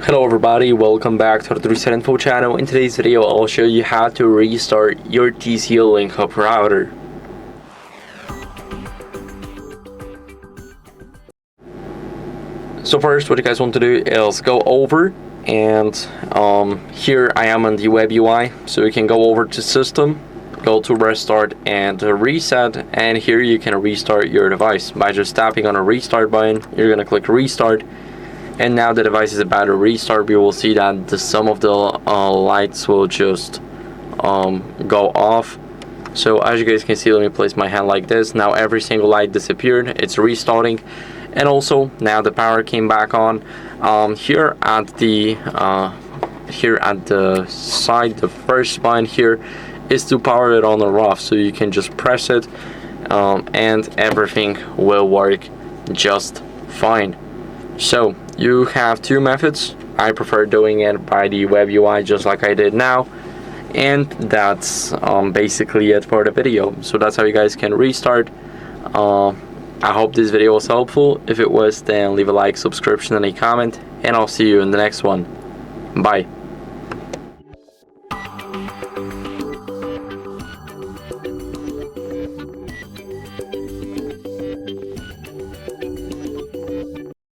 Hello everybody, welcome back to the HardReset.Info channel. In today's video, I'll show you how to restart your TCL Linkhub router. So first, what you guys want to do is go over and here I am on the web UI. So you can go over to System, go to Restart and Reset, and here you can restart your device by just tapping on a Restart button. You're gonna click Restart. And now the device is about to restart. We will see that some of the lights will just go off. So as you guys can see, let me place my hand like this. Now every single light disappeared. It's restarting, and also now the power came back on. Here at the side, the first button here is to power it on or off. So you can just press it, and everything will work just fine. So you have two methods. I prefer doing it by the web UI just like I did now, and that's basically it for the video. So that's how you guys can restart. I hope this video was helpful. If it was, then leave a like, subscription, and a comment, and I'll see you in the next one. Bye.